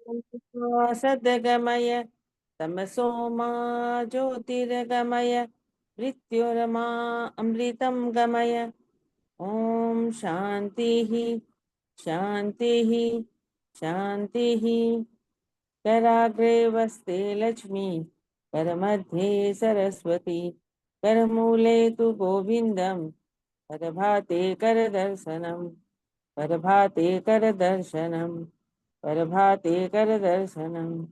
सद्गमय तमसो मा ज्योतिर्गमय मृत्युर्मा अमृतं गमय। ओम शांति शांति शांति। कराग्रे वस्ते लक्ष्मी करमध्ये सरस्वती करमूले तु गोविन्दं प्रभाते करदर्शनम् प्रभाते करदर्शनम् प्रभाते करदर्शनम्।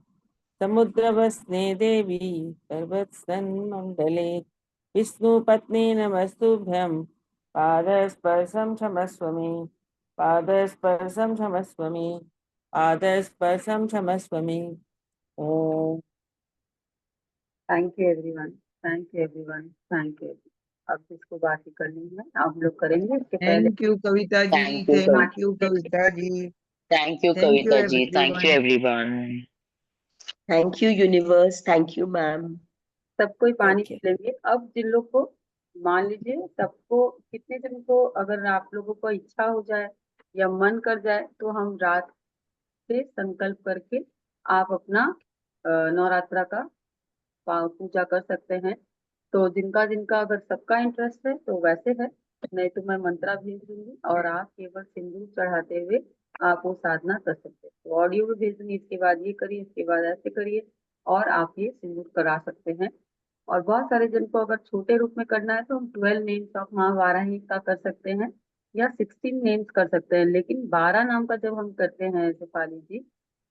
समुद्रवस्ने देवी पर्वतस्तन्मण्डले विष्णुपत्नी नमस्तुभ्यं पादस्पर्शं क्षमस्व मे पादस्पर्शं क्षमस्व मे पादस्पर्शं क्षमस्व मे। Om. Thank you everyone, thank you everyone, thank you. अब जिसको बात करनी है आप लोग करेंगे, इसके पहले thank you Kavita ji, thank you thank you Kavita ji, thank you thank you Kavita ji, thank you everyone. Everyone. Thank you universe, thank you ma'am. सबको ही पानी Thank you. पिलेंगे। अब जिन लोग को मान लीजिए सबको, कितने जन को अगर आप लोगों को इच्छा हो जाए या मन कर जाए तो हम रात से संकल्प करके आप अपना नवरात्रा का पूजा कर सकते हैं। तो जिनका जिनका अगर सबका इंटरेस्ट है तो वैसे है, नहीं तो मैं मंत्रा भेज दूंगी और आप केवल सिंदूर चढ़ाते हुए आप वो साधना कर सकते हैं। तो ऑडियो भी भेज दूंगी, इसके बाद ये करिए, इसके बाद ऐसे करिए और आप ये सिंदूर करा सकते हैं। और बहुत सारे जन को अगर छोटे रूप में करना है तो हम 12 नेम्स ऑफ माँ वाराही का कर सकते हैं या 16 नेम्स कर सकते हैं। लेकिन 12 नाम का जब हम करते हैं शेफाली जी,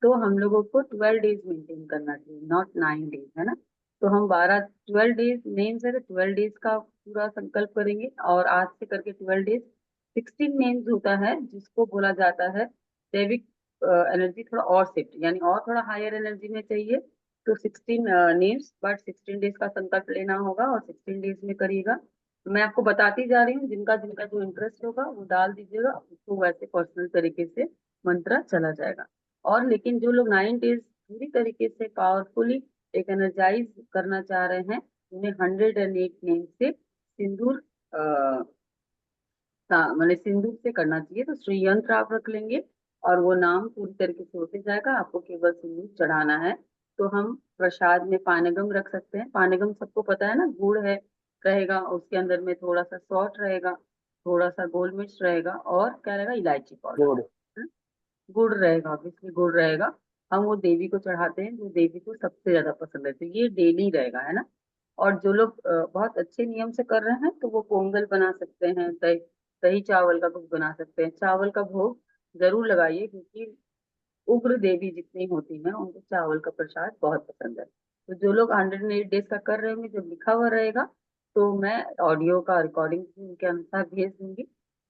तो हम लोगों को 12 डेज मेंटेन करना चाहिए, नॉट 9 डेज, है ना। तो हम 12 डेज नेम्स है तो 12 डेज का पूरा संकल्प करेंगे और आज से करके 12 डेज। 16 नेम्स होता है जिसको बोला जाता है दैविक एनर्जी थोड़ा और शिफ्ट, यानी और थोड़ा हायर एनर्जी में चाहिए। तो 16 नेम्स, बट 16 डेज का संकल्प लेना होगा और 16 डेज में करिएगा। मैं आपको बताती जा रही हूँ, जिनका जिनका जो इंटरेस्ट होगा वो डाल दीजिएगा, उसको वैसे पर्सनल तरीके से मंत्र चला जाएगा। और लेकिन जो लोग 9 डेज पूरी तरीके से पावरफुली एक एनर्जाइज करना चाह रहे हैं, उन्हें 108 नेम से सिंदूर मैंने सिंदूर से करना चाहिए। तो श्री यंत्र आप रख लेंगे और वो नाम पूरी तरीके से होते जाएगा, आपको केवल सिंदूर चढ़ाना है। तो हम प्रसाद में पानगम रख सकते हैं। पानगम सबको पता है ना, गुड़ है रहेगा, उसके अंदर में थोड़ा सा सॉल्ट रहेगा, थोड़ा सा गोल मिर्च रहेगा और क्या रहेगा, इलायची पाउडर, गुड़ रहेगा, ऑब्वियसली गुड़ रहेगा। हम वो देवी को चढ़ाते हैं जो देवी को सबसे ज्यादा पसंद है, तो ये डेली रहेगा, है ना। और जो लोग बहुत अच्छे नियम से कर रहे हैं तो वो पोंगल बना सकते हैं, दही दही चावल का भोग बना सकते हैं। चावल का भोग जरूर लगाइए, क्योंकि उग्र देवी जितनी होती हैं उनको चावल का प्रसाद बहुत पसंद है। तो जो लोग 108 डेज का कर रहे होंगे, जब लिखा हुआ रहेगा तो मैं ऑडियो का रिकॉर्डिंग उनके अनुसार भेज दूंगी,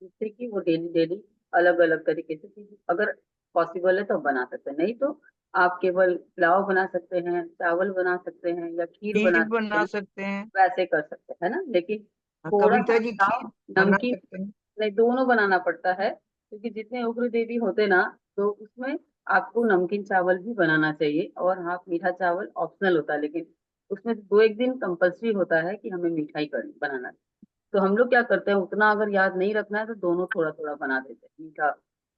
जिससे कि वो डेली डेली अलग अलग तरीके से, अगर पॉसिबल है तो बना सकते हैं, नहीं तो आप केवल पुलाव बना सकते हैं, चावल बना सकते हैं या खीर बना खीर सकते बना हैं, सकते हैं। वैसे कर सकते हैं, है ना। लेकिन थोड़ा सा कविता जी खीर पुलाव बना नमकीन, सकते हैं। नहीं दोनों बनाना पड़ता है, क्योंकि जितने उग्र देवी होते ना, तो उसमें आपको नमकीन चावल भी बनाना चाहिए और हाँ मीठा चावल ऑप्शनल होता है, लेकिन उसमें 2 एक दिन कंपल्सरी होता है कि हमें मिठाई कर बनाना है। तो हम लोग क्या करते हैं, उतना अगर याद नहीं रखना है तो दोनों थोड़ा थोड़ा बना देते हैं। मीठा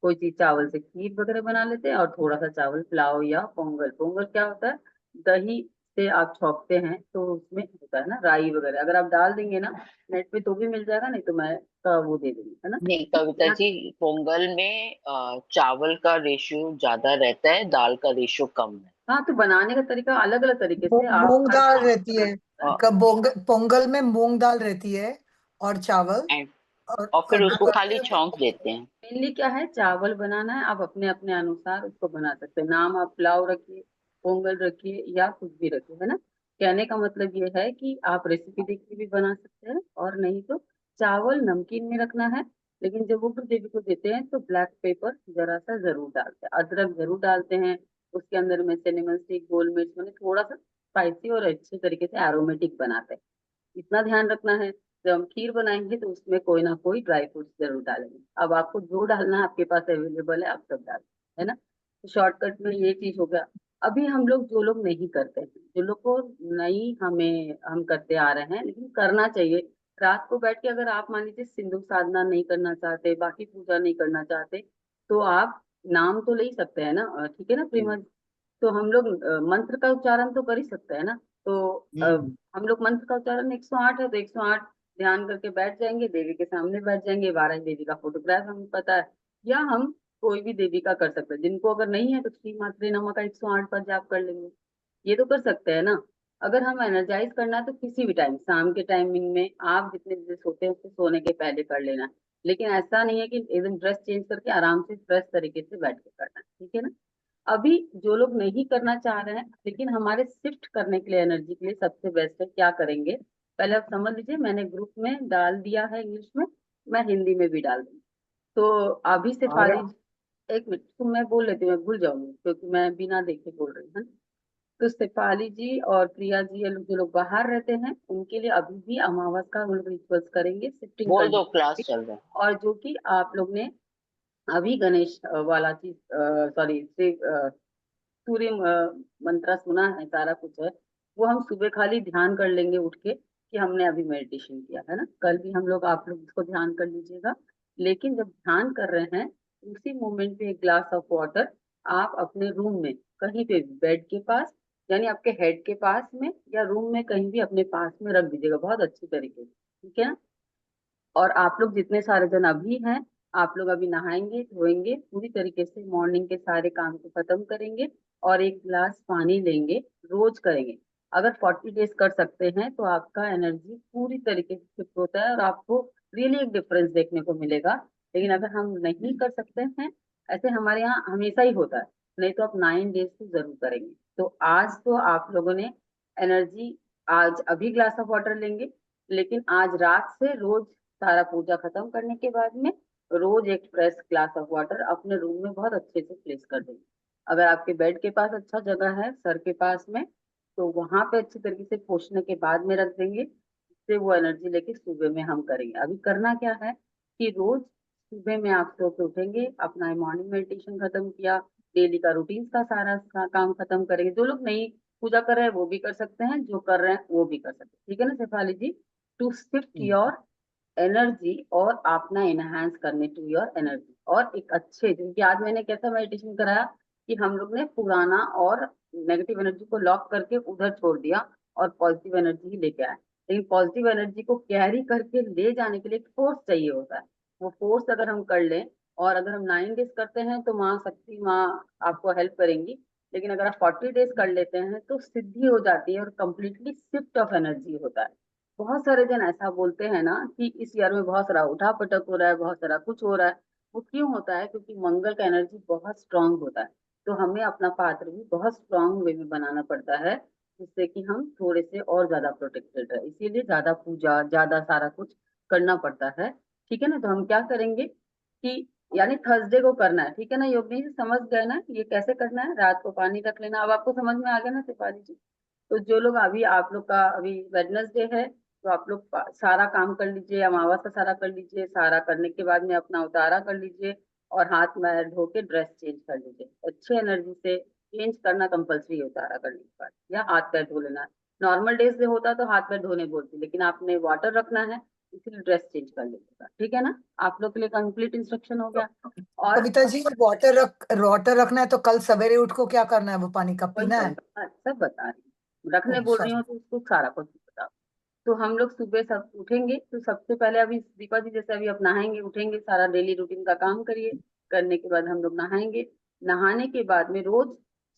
कोई चीज चावल से खीर वगैरह बना लेते हैं और थोड़ा सा चावल पुलाव या पोंगल। पोंगल क्या होता है, दही से आप छौंकते हैं तो उसमें होता है ना राई वगैरह, अगर आप डाल देंगे ना नेट पे तो भी मिल जाएगा, नहीं तो मैं का वो दे दूंगी, है ना। नहीं कविता जी, पोंगल में चावल का रेशियो ज्यादा रहता है, दाल का रेशियो कम है। हाँ, तो बनाने का तरीका अलग अलग तरीके से आप मूंग हर दाल चीज रहती है। और, पोंगल में मूंग दाल रहती है और चावल and- और और फिर उसको खाली दोपहर में छौंक देते हैं। मेनली क्या है, चावल बनाना है, आप अपने अपने अनुसार उसको बना सकते हैं। नाम आप पुलाव रखिए, पोंगल रखिए या कुछ भी रखिए, है ना। कहने का मतलब ये है कि आप रेसिपी देख के भी बना सकते हैं, और नहीं तो चावल नमकीन में रखना है। लेकिन जब वो देवी को देते हैं तो ब्लैक पेपर जरा सा जरूर डालते हैं, अदरक जरूर डालते हैं, उसके अंदर में सिनेमन स्टिक, गोल मिर्च, मैंने थोड़ा सा स्पाइसी और अच्छे तरीके से एरोमेटिक बनाते हैं। इतना ध्यान रखना है। जब हम खीर बनाएंगे तो उसमें कोई ना कोई ड्राई फ्रूट्स जरूर डालेंगे। अब आपको जो डालना है आपके पास अवेलेबल है, आप सब डालें, है ना। तो शॉर्टकट में ये चीज हो गया। अभी हम लोग जो लोग नहीं करते हैं, जो लोग को नहीं, हमें हम करते आ रहे हैं लेकिन करना चाहिए। रात को बैठ के अगर आप मान लीजिए सिंधु साधना नहीं करना चाहते, बाकी पूजा नहीं करना चाहते, तो आप नाम तो ले ही सकते हैं ना, ठीक है ना प्रेमा जी? तो हम लोग मंत्र का उच्चारण तो कर ही सकते हैं ना। तो हम लोग मंत्र का उच्चारण 108 है, तो 108 ध्यान करके बैठ जाएंगे, देवी के सामने बैठ जाएंगे, 12 देवी का फोटोग्राफ हमें पता है, या हम कोई भी देवी का कर सकते हैं। जिनको अगर नहीं है तो श्री मात्रे नमः का 108 पर जाप कर लेंगे, ये तो कर सकते हैं ना। अगर हम एनर्जाइज करना है तो किसी भी टाइम, शाम के टाइमिंग में, आप जितने बजे सोते हैं उससे सोने के पहले कर लेना। लेकिन ऐसा नहीं है कि एकदम ड्रेस चेंज करके आराम से फ्रेश तरीके से बैठ के करना है, ठीक है ना। अभी जो लोग नहीं करना चाह रहे हैं, लेकिन हमारे शिफ्ट करने के लिए, एनर्जी के लिए सबसे बेस्ट है, क्या करेंगे पहले आप समझ लीजिए। मैंने ग्रुप में डाल दिया है इंग्लिश में, मैं हिंदी में भी डाल दूंगी। तो अभी से फाली, एक मिनट, तो मैं बोल लेती हूँ, मैं भूल जाऊंगी क्योंकि मैं बिना देखे बोल रही हूँ। तो शेफाली जी और प्रिया जी, ये लोग जो लोग बाहर रहते हैं, उनके लिए अभी भी अमावस का हम लोग रिचुअल्स करेंगे, शिफ्टिंग बोल करने दो, क्लास की। चल रहा है। और जो कि आप लोग ने अभी गणेश वाला चीज, सॉरी, सूर्य मंत्र सुना है, सारा कुछ है, वो हम सुबह खाली ध्यान कर लेंगे उठ के कि हमने अभी मेडिटेशन किया है ना। कल भी हम लोग, आप लोग इसको ध्यान कर लीजिएगा। लेकिन जब ध्यान कर रहे हैं, उसी मोमेंट पे एक ग्लास ऑफ वाटर आप अपने रूम में कहीं पे भी, बेड के पास, यानी आपके हेड के पास में, या रूम में कहीं भी अपने पास में रख दीजिएगा, बहुत अच्छी तरीके से, ठीक है ना। और आप लोग जितने सारे जन अभी हैं, आप लोग अभी नहाएंगे धोएंगे पूरी तरीके से, मॉर्निंग के सारे काम को खत्म करेंगे, और एक गिलास पानी लेंगे, रोज करेंगे। अगर 40 डेज कर सकते हैं तो आपका एनर्जी पूरी तरीके से शिफ्ट होता है और आपको रियली एक डिफरेंस देखने को मिलेगा। लेकिन अगर हम नहीं कर सकते हैं, ऐसे हमारे यहाँ हमेशा ही होता है, नहीं तो आप 9 डेज तो जरूर करेंगे। तो आज तो आप लोगों ने एनर्जी, आज अभी ग्लास ऑफ वाटर लेंगे, लेकिन आज रात से रोज सारा पूजा खत्म करने के बाद में रोज एक फ्रेश ग्लास ऑफ वाटर अपने रूम में बहुत अच्छे से प्लेस कर देंगे। अगर आपके बेड के पास अच्छा जगह है, सर के पास में, तो वहां पे अच्छी तरीके से पोछने के बाद में रख देंगे, जिससे वो एनर्जी लेके सुबह में हम करेंगे। अभी करना क्या है कि रोज सुबह में आप सो के उठेंगे, अपना मॉर्निंग मेडिटेशन खत्म किया, डेली का रूटीन का सारा काम खत्म करेंगे। जो लोग नहीं पूजा कर रहे हैं वो भी कर सकते हैं, जो कर रहे हैं वो भी कर सकते हैं, ठीक है ना शेफाली जी। टू शिफ्ट योर एनर्जी और अपना एनहांस करने टू योर एनर्जी, और एक अच्छे, क्योंकि आज मैंने कैसा मेडिटेशन कराया कि हम लोग ने पुराना और नेगेटिव एनर्जी को लॉक करके उधर छोड़ दिया और पॉजिटिव एनर्जी ही लेके आए। लेकिन पॉजिटिव एनर्जी को कैरी करके ले जाने के लिए एक फोर्स चाहिए होता है। वो फोर्स अगर हम कर लें, और अगर हम 9 डेज करते हैं तो माँ शक्ति, माँ आपको हेल्प करेंगी। लेकिन अगर आप 40 डेज कर लेते हैं तो सिद्धि हो जाती है और कंप्लीटली शिफ्ट ऑफ एनर्जी होता है। बहुत सारे जन ऐसा बोलते हैं ना कि इस ईयर में बहुत सारा उठा पटक हो रहा है, बहुत सारा कुछ हो रहा है। वो क्यों होता है? क्योंकि मंगल का एनर्जी बहुत स्ट्रांग होता है। तो हमें अपना पात्र भी बहुत स्ट्रांग वे में बनाना पड़ता है, जिससे कि हम थोड़े से और ज्यादा प्रोटेक्टेड रहे। इसीलिए ज्यादा पूजा, ज्यादा सारा कुछ करना पड़ता है, ठीक है ना। तो हम क्या करेंगे कि, यानी थर्सडे को करना है, ठीक है ना। योगिनी जी समझ गए ना ये कैसे करना है? रात को पानी रख लेना। अब आपको समझ में आ गया ना शेफाली जी? तो जो लोग अभी, आप लोग का अभी वेडनेसडे है, तो आप लोग सारा काम कर लीजिए, अमावस का सारा कर लीजिए, सारा करने के बाद में अपना उतारा कर लीजिए, और हाथ में धो के ड्रेस चेंज कर लीजिए। अच्छे एनर्जी से चेंज करना कंपलसरी है उतारा करने के बाद, या हाथ पैर धो लेना। नॉर्मल डेज से होता तो हाथ पैर धोने बोलती, लेकिन आपने वाटर रखना है, इसलिए ड्रेस चेंज कर लीजिएगा, ठीक है ना। आप लोग के लिए कंप्लीट इंस्ट्रक्शन हो गया। और कविता जी, वाटर रखना है तो कल सवेरे उठ को क्या करना है? वो पानी कब वही पीना है? सब बता रही हूँ, रखने ओह बोल रही सॉरी। हूँ तो उसको सारा कुछ बता। तो हम लोग सुबह सब उठेंगे, तो सबसे पहले अभी दीपा जी जैसे अभी आप नहाएंगे, उठेंगे, सारा डेली रूटीन का काम करिए। करने के बाद हम लोग नहाएंगे। नहाने के बाद में रोज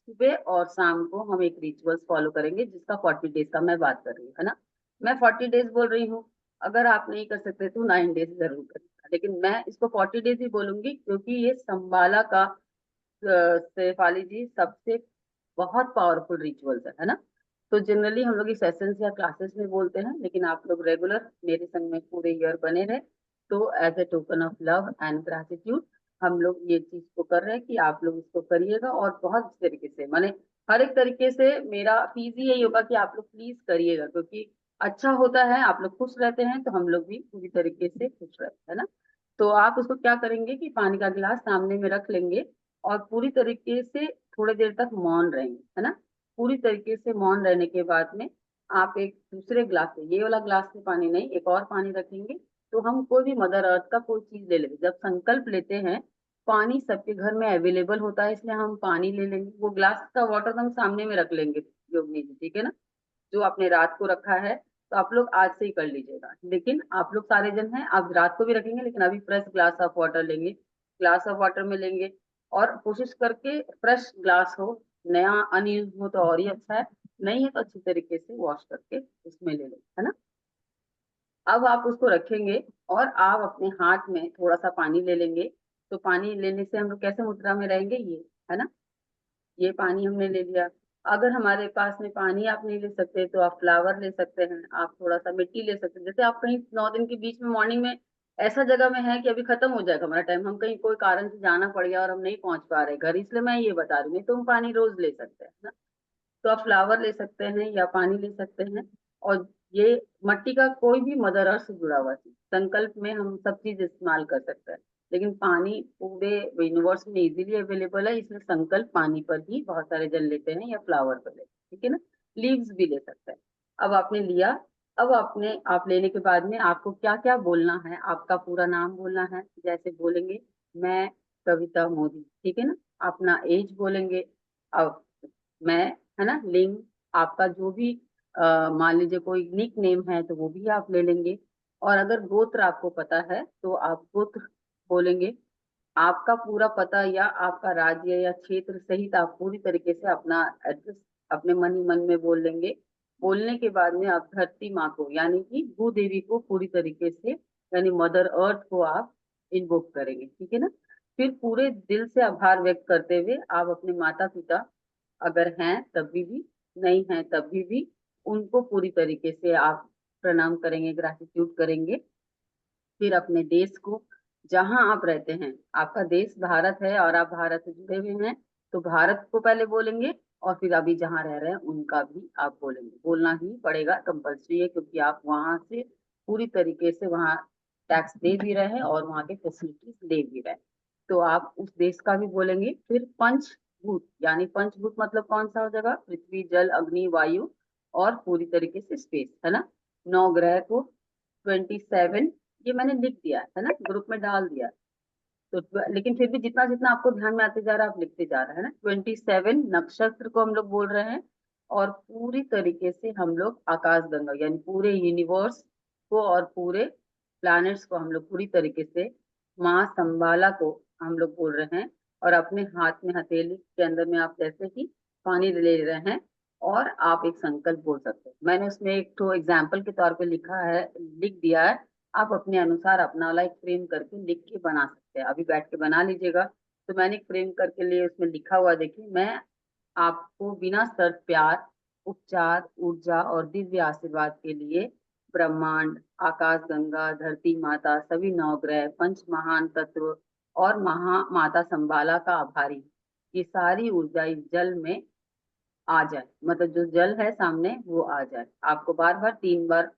सुबह और शाम को हम एक रिचुअल्स फॉलो करेंगे, जिसका 40 डेज का मैं बात कर रही हूँ, है ना। मैं 40 डेज बोल रही हूँ, अगर आप नहीं कर सकते तो 9 डेज जरूर करिएगा, लेकिन मैं इसको 40 डेज ही बोलूंगी, क्योंकि ये संबाला का शेफाली जी सबसे बहुत पावरफुल रिचुअल्स है ना। तो जनरली हम लोग इस सेशंस या क्लासेस में बोलते हैं, लेकिन आप लोग रेगुलर मेरे संग में पूरे ईयर बने रहे, तो as a token of love and gratitude हम लोग ये चीज को कर रहे हैं कि आप लोग इसको करिएगा, और बहुत अच्छे तरीके से, माने हर एक तरीके से मेरा फीस ही यही होगा कि आप लोग प्लीज करिएगा, क्योंकि अच्छा होता है, आप लोग खुश रहते हैं तो हम लोग भी पूरी तरीके से खुश रहते हैं ना। तो आप उसको क्या करेंगे कि पानी का गिलास सामने में रख लेंगे, और पूरी तरीके से थोड़ी देर तक मौन रहेंगे, है ना। पूरी तरीके से मौन रहने के बाद में आप एक दूसरे ग्लास से, ये वाला ग्लास में पानी नहीं, एक और पानी रखेंगे। तो हम कोई भी मदर अर्थ का कोई चीज ले लेंगे, जब संकल्प लेते हैं पानी सबके घर में अवेलेबल होता है, इसलिए हम पानी ले लेंगे। वो ग्लास का वाटर तो हम सामने में रख लेंगे योगिनी जी, ठीक है ना। जो आपने रात को रखा है तो आप लोग आज से ही कर लीजिएगा, लेकिन आप लोग सारे जन हैं, आप रात को भी रखेंगे, लेकिन अभी फ्रेश ग्लास ऑफ वाटर लेंगे, ग्लास ऑफ वाटर में लेंगे। और कोशिश करके फ्रेश ग्लास हो, नया अनयूज हो तो और ही अच्छा है, नहीं है तो अच्छी तरीके से वॉश करके उसमें ले लें, है ना। अब आप उसको रखेंगे और आप अपने हाथ में थोड़ा सा पानी ले लेंगे। तो पानी लेने से हम लोग कैसे मुद्रा में रहेंगे, ये है ना। ये पानी हमने ले लिया। अगर हमारे पास में पानी आप नहीं ले सकते तो आप फ्लावर ले सकते हैं, आप थोड़ा सा मिट्टी ले सकते हैं। जैसे आप कहीं 9 दिन के बीच में मॉर्निंग में ऐसा जगह में है कि अभी खत्म हो जाएगा हमारा टाइम, हम कहीं कोई कारण से जाना पड़ गया और हम नहीं पहुंच पा रहे घर, इसलिए मैं ये बता रही हूँ, तो हम पानी रोज ले सकते हैं ना। तो आप फ्लावर ले सकते हैं या पानी ले सकते हैं। और ये मट्टी का कोई भी मदर अर्थ से जुड़ा हुआ चीज, संकल्प में हम सब चीज इस्तेमाल कर सकते हैं, लेकिन पानी पूरे यूनिवर्स में इजीली अवेलेबल है, इसलिए संकल्प पानी पर ही बहुत सारे जन लेते हैं या फ्लावर पर लेते हैं, ठीक है ना। लीव्स भी ले सकते हैं। अब आपने लिया, अब आप लेने के बाद में आपको क्या क्या बोलना है, आपका पूरा नाम बोलना है। जैसे बोलेंगे मैं कविता मोदी, ठीक है ना। अपना एज बोलेंगे, अब मैं, है ना, लिंग, आपका जो भी मान लीजिए कोई निक नेम है तो वो भी आप ले लेंगे। और अगर गोत्र आपको पता है तो आप गोत्र बोलेंगे। आपका पूरा पता या आपका राज्य या क्षेत्र सहित आप पूरी तरीके से अपना एड्रेस अपने मन ही मन में बोल लेंगे। बोलने के बाद में आप धरती माँ को यानी कि भू देवी को पूरी तरीके से यानी मदर अर्थ को आप इन्वोक करेंगे, ठीक है ना। फिर पूरे दिल से आभार व्यक्त करते हुए आप अपने माता पिता अगर हैं तभी भी, नहीं हैं तभी भी, उनको पूरी तरीके से आप प्रणाम करेंगे, ग्रेटिट्यूड करेंगे। फिर अपने देश को, जहां आप रहते हैं, आपका देश भारत है और आप भारत से जुड़े हुए हैं, तो भारत को पहले बोलेंगे और फिर अभी जहां रह रहे हैं उनका भी आप बोलेंगे। बोलना ही पड़ेगा, कंपल्सरी है, क्योंकि आप वहां से पूरी तरीके से वहां टैक्स दे भी रहे हैं और वहां के फैसिलिटीज ले भी रहे हैं, तो आप उस देश का भी बोलेंगे। फिर पंचभूत, यानी पंचभूत मतलब कौन सा हो जाएगा, पृथ्वी जल अग्नि वायु और पूरी तरीके से स्पेस, है ना। 9 ग्रह को 27, ये मैंने लिख दिया है ना, ग्रुप में डाल दिया। तो लेकिन फिर भी जितना जितना आपको ध्यान में आते जा रहा है आप लिखते जा रहे हैं ना। 27 नक्षत्र को हम लोग बोल रहे हैं। और पूरी तरीके से हम लोग आकाश गंगा यानी पूरे यूनिवर्स को और पूरे प्लैनेट्स को हम लोग पूरी तरीके से माँ संबाला को हम लोग बोल रहे हैं। और अपने हाथ में हथेली के अंदर में आप जैसे कि पानी ले रहे हैं और आप एक संकल्प बोल सकते हैं। मैंने उसमें एक तो एग्जाम्पल के तौर पे लिखा है, लिख दिया है। आप अपने अनुसार अपना वाला एक फ्रेम करके लिख के बना सकते हैं, अभी बैठ के बना लीजिएगा। तो मैंने एक फ्रेम करके लिए उसमें लिखा हुआ, देखिए, मैं आपको बिना शर्त प्यार, उपचार, ऊर्जा और दिव्य आशीर्वाद के लिए ब्रह्मांड, आकाश गंगा, धरती माता, सभी 9 ग्रह, पंच महान तत्व और महा माता संबाला का आभारी। ये सारी ऊर्जा इस जल में आ जाए, मतलब जो जल है सामने वो आ जाए। आपको बार बार 3 बार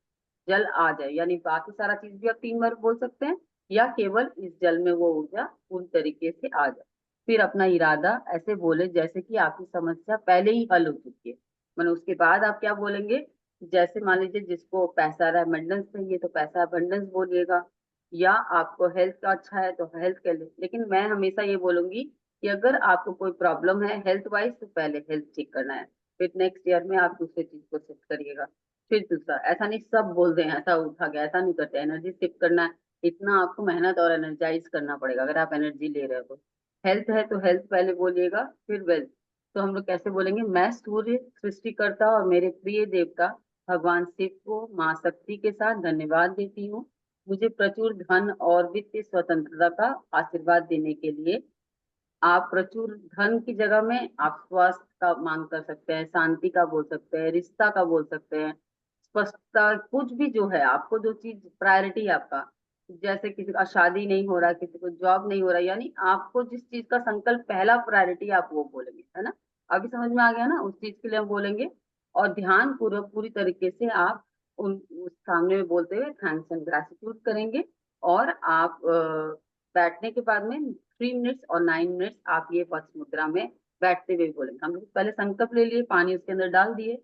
जल आ जाए, यानी बाकी सारा चीज भी आप 3 बार बोल सकते हैं, या केवल इस जल में वो ऊर्जा पूरी तरीके से आ जाए। फिर अपना इरादा ऐसे बोले जैसे कि आपकी समस्या पहले ही हल हो चुकी है। मैंने उसके बाद आप क्या बोलेंगे, जैसे मान लीजिए जिसको पैसा अबंडेंस चाहिए तो पैसा अबंडेंस बोलिएगा, या आपको हेल्थ का अच्छा है तो हेल्थ के लिए। लेकिन मैं हमेशा ये बोलूंगी कि अगर आपको कोई प्रॉब्लम है हेल्थ वाइज तो पहले हेल्थ चेक करना है, फिर नेक्स्ट ईयर में आप दूसरे चीज को शिफ्ट करिएगा। फिर दूसरा, ऐसा नहीं सब बोल दें ऐसा उठा गया, ऐसा नहीं करते। एनर्जी शिफ्ट करना है, इतना आपको मेहनत और एनर्जाइज करना पड़ेगा अगर आप एनर्जी ले रहे हो तो। हेल्थ है तो हेल्थ पहले बोलिएगा, फिर वेल्थ। तो हम लोग कैसे बोलेंगे, मैं सूर्य सृष्टिकर्ता और मेरे प्रिय देवता भगवान शिव को माँ शक्ति के साथ धन्यवाद देती हूँ, मुझे प्रचुर धन और वित्तीय स्वतंत्रता का आशीर्वाद देने के लिए। आप प्रचुर धन की जगह में आप स्वास्थ्य का मांग कर सकते हैं, शांति का बोल सकते हैं, रिश्ता का बोल सकते हैं, स्पष्टता, कुछ भी जो है आपको जो चीज प्रायोरिटी है आपका। जैसे किसी का शादी नहीं हो रहा, किसी को जॉब नहीं हो रहा, यानी आपको जिस चीज का संकल्प पहला प्रायोरिटी आप वो बोलेंगे, है ना। अभी समझ में आ गया ना, उस चीज के लिए हम बोलेंगे। और ध्यान पूर्वक पूरी तरीके से आप उस सामने में बोलते हुए थैंक्स एंड ग्रेटिट्यूड करेंगे। और आप बैठने के बाद में 3 मिनट्स और 9 मिनट्स आप ये वक्स मुद्रा में बैठते हुए बोलेंगे। हम लोग पहले संकल्प ले लिए, पानी उसके अंदर डाल दिए,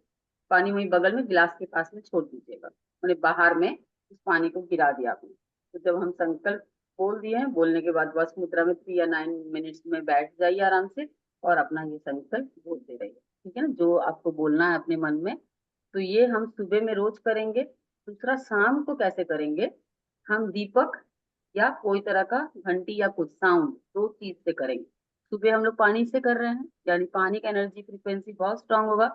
पानी वहीं बगल में गिलास के पास में छोड़ दीजिएगा, मैंने बाहर में उस पानी को गिरा दिया आपने। तो जब हम संकल्प बोल दिए हैं, बोलने के बाद बस मुद्रा में 3 या 9 मिनट्स में बैठ जाइए आराम से और अपना ये संकल्प बोलते रहिए, ठीक है ना, जो आपको बोलना है अपने मन में। तो ये हम सुबह में रोज करेंगे। दूसरा, शाम को कैसे करेंगे, हम दीपक या कोई तरह का घंटी या कुछ साउंड, दो चीज से करेंगे। सुबह हम लोग पानी से कर रहे हैं, यानी पानी का एनर्जी फ्रीक्वेंसी बहुत स्ट्रांग होगा।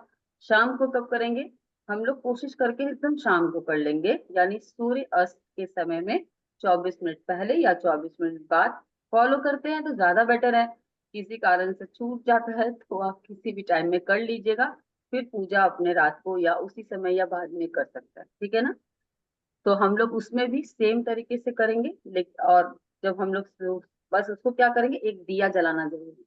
शाम को कब करेंगे, हम लोग कोशिश करके एकदम शाम को कर लेंगे, यानी सूर्य अस्त के समय में 24 मिनट पहले या 24 मिनट बाद फॉलो करते हैं तो ज्यादा बेटर है। किसी कारण से छूट जाता है तो आप किसी भी टाइम में कर लीजिएगा, फिर पूजा अपने रात को या उसी समय या बाद में कर सकता है, ठीक है ना। तो हम लोग उसमें भी सेम तरीके से करेंगे, लेकिन और जब हम लोग बस उसको क्या करेंगे, एक दिया जलाना जरूरी,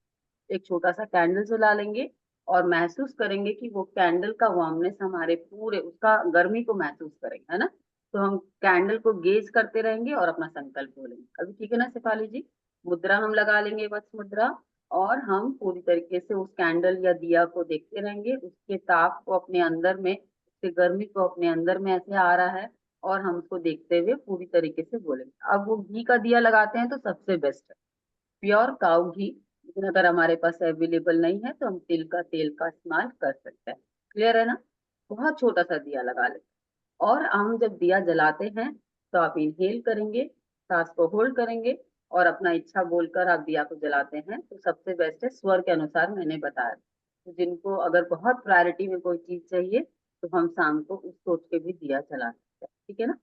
एक छोटा सा कैंडल जला लेंगे और महसूस करेंगे कि वो कैंडल का वार्मनेस हमारे पूरे उसका गर्मी को महसूस करेंगे, है ना। तो हम कैंडल को गेज करते रहेंगे और अपना संकल्प बोलेंगे। अभी ठीक है ना शेफाली जी, मुद्रा हम लगा लेंगे, बस मुद्रा, और हम पूरी तरीके से उस कैंडल या दिया को देखते रहेंगे, उसके ताप को अपने अंदर में, उसके गर्मी को अपने अंदर में ऐसे आ रहा है, और हम उसको देखते हुए पूरी तरीके से बोलेंगे। अब वो घी का दिया लगाते हैं तो सबसे बेस्ट है प्योर काऊ घी, लेकिन अगर हमारे पास अवेलेबल नहीं है तो हम तिल का तेल का इस्तेमाल कर सकते हैं। क्लियर है ना। बहुत छोटा सा दिया लगा लेते हैं। और हम जब दिया जलाते हैं तो आप इनहेल करेंगे, सांस को होल्ड करेंगे और अपना इच्छा बोलकर आप दिया को जलाते हैं। तो सबसे बेस्ट है स्वर के अनुसार मैंने बताया। तो जिनको अगर बहुत प्रायोरिटी में कोई चीज चाहिए तो हम शाम को उस सोच के भी दिया जला सकते हैं, ठीक है ना।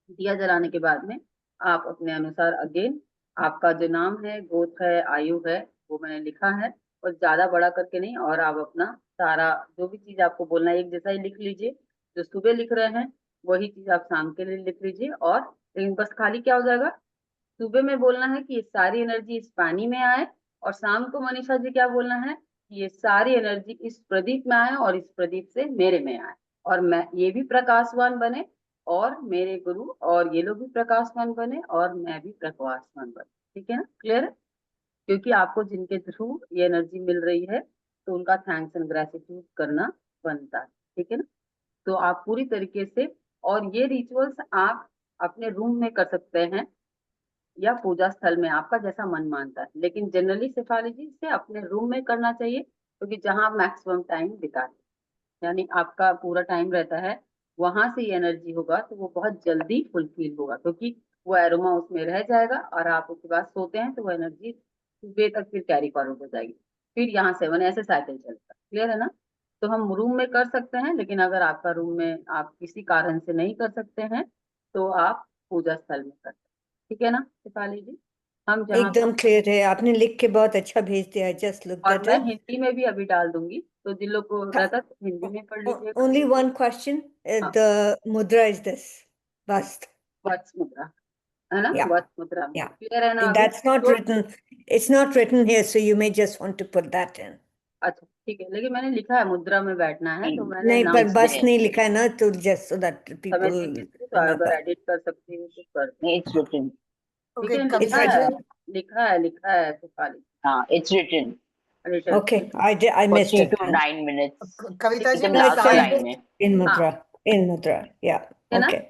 दिया जलाने के बाद में आप अपने अनुसार अगेन, आपका जो नाम है, गोत्र है, आयु है, वो मैंने लिखा है, और ज्यादा बड़ा करके नहीं। और आप अपना सारा जो भी चीज आपको बोलना है एक जैसा ही लिख लीजिए, जो सुबह लिख रहे हैं वही चीज आप शाम के लिए लिख लीजिए। और लेकिन बस खाली क्या हो जाएगा, सुबह में बोलना है कि ये सारी एनर्जी इस पानी में आए, और शाम को मनीषा जी क्या बोलना है कि ये सारी एनर्जी इस प्रदीप में आए और इस प्रदीप से मेरे में आए, और मैं ये भी प्रकाशवान बने, और मेरे गुरु और ये लोग भी प्रकाशवान बने, और मैं भी प्रकाशवान बने, ठीक है ना। क्लियर है। क्योंकि आपको जिनके थ्रू ये एनर्जी मिल रही है तो उनका थैंक्स एंड ग्रेटिट्यूड करना बनता है, ठीक है ना। तो आप पूरी तरीके से, और ये रिचुअल्स आप अपने रूम में कर सकते हैं या पूजा स्थल में, आपका जैसा मन मानता है, लेकिन जनरली शेफाली जी से अपने रूम में करना चाहिए, क्योंकि जहां आप मैक्सिमम टाइम बिताते, यानी आपका पूरा टाइम रहता है, वहां से ये एनर्जी होगा तो वो बहुत जल्दी फुलफिल होगा, क्योंकि वो एरोमा उसमें रह जाएगा, और आप उसके बाद सोते हैं तो वो एनर्जी सुबह तक फिर कैरी फॉरवर्ड हो जाएगी, फिर यहाँ से वन ऐसे साइकिल चलता है। क्लियर है ना। तो हम रूम में कर सकते हैं, लेकिन अगर आपका रूम में आप किसी कारण से नहीं कर सकते हैं तो आप पूजा स्थल में कर सकते हैं, ठीक है ना शेफाली जी। हम जहाँ एकदम क्लियर है, आपने लिख के बहुत अच्छा भेज दिया। जस्ट लुक और एट मैं इट। हिंदी में भी अभी डाल दूंगी, तो जिन लोग को रहता तो हिंदी में पढ़ लीजिएगा। Only one question. हाँ, The mudra is this. Bast. वत्स मुद्रा है ना, Yeah, वत्स मुद्रा में yeah. क्लियर है ना अभी That's not तो। written. It's not written here, so you may just want to put that in. अच्छा ठीक है, लेकिन मैंने लिखा है मुद्रा में बैठना है, तो नहीं, मैंने नहीं, नाम पर it's बस there. नहीं लिखा है ना, तो just so that समय people देख लेती हूँ, तो अगर remember. एडिट कर सकती हूँ तो कर दूँ। नहीं, it's written. ठीक ओके है, It's लिखा कविता है, जी, written. लिखा है तो खाली हाँ, it's written. Return. Okay, I For missed 3 it to then. 9 minutes. Kavita ji एकदम No, मैं it's लास्ट सारी लाइन है. in हाँ, mudra. In mudra. Yeah. है ना। Okay.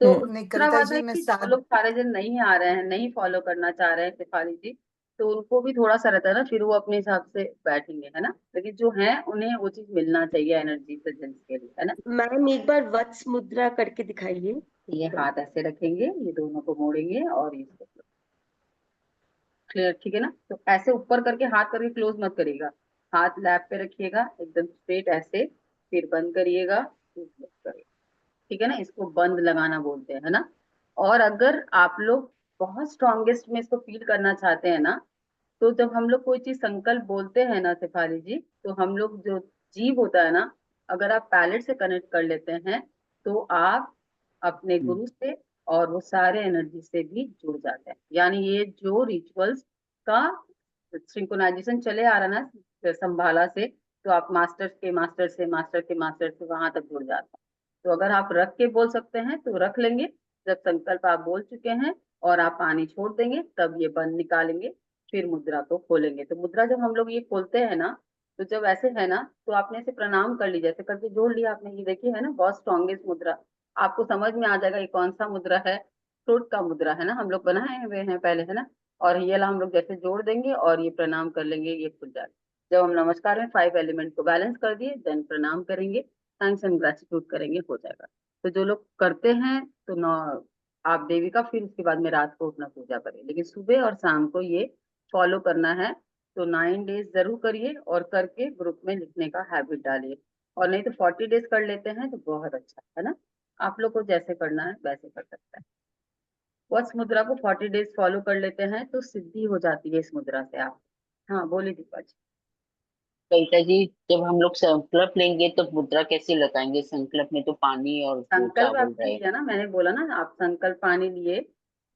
तो Hmm. नहीं दूसरा कविता बात जी है मैं कि जो सारी लोग सारे जन नहीं आ रहे हैं, नहीं फॉलो करना चाह रहे हैं शेफाली जी, तो उनको भी थोड़ा सा रहता है ना, फिर वो अपने हिसाब से बैठेंगे, है ना। लेकिन जो है उन्हें वो चीज मिलना चाहिए एनर्जी प्रेजेंस के लिए, है ना। मैम एक बार वत्स मुद्रा करके दिखाइए। ये हाथ ऐसे रखेंगे, ये दोनों को मोड़ेंगे और इसको क्लियर, ठीक है ना। तो ऐसे ऊपर करके हाथ करके क्लोज मत करिएगा, हाथ लैप पे रखिएगा एकदम स्ट्रेट ऐसे, फिर बंद करिएगा, फिर close करिएगा, ठीक है ना। इसको बंद लगाना बोलते हैं, है ना। और अगर आप लोग बहुत स्ट्रॉन्गेस्ट में इसको फील करना चाहते हैं ना, तो जब हम लोग कोई चीज संकल्प बोलते हैं ना शेफाली जी, तो हम लोग जो जीव होता है ना, अगर आप पैलेट से कनेक्ट कर लेते हैं तो आप अपने गुरु से और वो सारे एनर्जी से भी जुड़ जाते हैं। यानी ये जो रिचुअल्स का सिंक्रोनाइजेशन चले आ रहा है ना संभाला से, तो आप मास्टर के मास्टर से, मास्टर के मास्टर से वहां तक जुड़ जाते हैं। तो अगर आप रख के बोल सकते हैं तो रख लेंगे, जब संकल्प आप बोल चुके हैं और आप पानी छोड़ देंगे तब ये बंद निकालेंगे, फिर मुद्रा को खोलेंगे। तो मुद्रा जब हम लोग ये खोलते हैं ना, तो जब ऐसे है ना, तो आपने ऐसे प्रणाम कर लीजिए, ऐसे करके जोड़ लिया आपने, ये देखिए है ना बहुत स्ट्रॉन्गेस्ट मुद्रा, आपको समझ में आ जाएगा ये कौन सा मुद्रा है। फ्रूट का मुद्रा है ना, हम लोग बनाए हुए हैं पहले, है ना। और ये वाला हम लोग जैसे जोड़ देंगे और ये प्रणाम कर लेंगे, ये खुल जाएगा। जब हम नमस्कार में 5 एलिमेंट को बैलेंस कर दिए, देन प्रणाम करेंगे, थैंक्स एंड ग्रेटिट्यूड करेंगे, हो जाएगा। तो जो लोग करते हैं तो आप देवी का फिर उसके बाद में रात को अपना पूजा करें, लेकिन सुबह और शाम को ये फॉलो करना है। तो 9 डेज जरूर करिए और करके ग्रुप में लिखने का हैबिट डालिए, और नहीं तो 40 डेज कर लेते हैं तो बहुत अच्छा है ना। आप लोग को जैसे करना है वैसे कर सकते हैं। वत्स मुद्रा को 40 डेज फॉलो कर लेते हैं तो सिद्धि हो जाती है इस मुद्रा से आप। हाँ बोलिए दीपा जी। कविता जी, जब हम लोग संकल्प लेंगे तो मुद्रा कैसे लगाएंगे? संकल्प में तो पानी और वो संकल्प चावल आपने रहे। लिया ना, मैंने बोला ना, आप संकल्प पानी लिए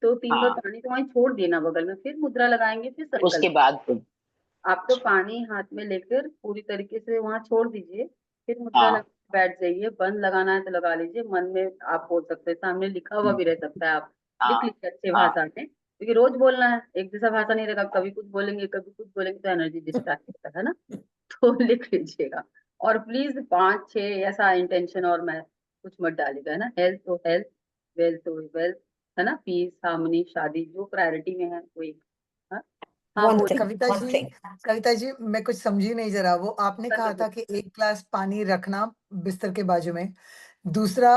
तो 3 बार हाँ, पानी तो वहीं छोड़ देना बगल में, फिर मुद्रा लगाएंगे, फिर उसके संकल्प। बाद फिर। आप तो पानी हाथ में लेकर पूरी तरीके से वहां छोड़ दीजिए, फिर मुद्रा लगा हाँ। के बैठ जाइए। बंद लगाना है तो लगा लीजिए, मन में आप बोल सकते हैं, सामने लिखा हुआ भी रह सकता है, आप लिख हाँ। लीजिए अच्छे हाँ। भाषा में, क्योंकि रोज बोलना है, एक जैसा भाषा नहीं रहेगा, कभी कुछ बोलेंगे कभी कुछ बोलेंगे तो एनर्जी डिस्ट्रैक्ट होता है ना। तो लिख लीजिएगा। और प्लीज 5-6 ऐसा इंटेंशन और मैं कुछ मत डालिएगा, है ना। हेल्थ तो हेल्थ, वेल्थ तो वेल्थ, है ना। पीस, हार्मनी, शादी जो प्रायोरिटी में है वो एक। हाँ हाँ One बोलिए। thing, कविता one जी, thing. कविता जी मैं कुछ समझी नहीं जरा। वो आपने कहा था बोलिए। कि 1 गिलास पानी रखना बिस्तर के बाजू में, दूसरा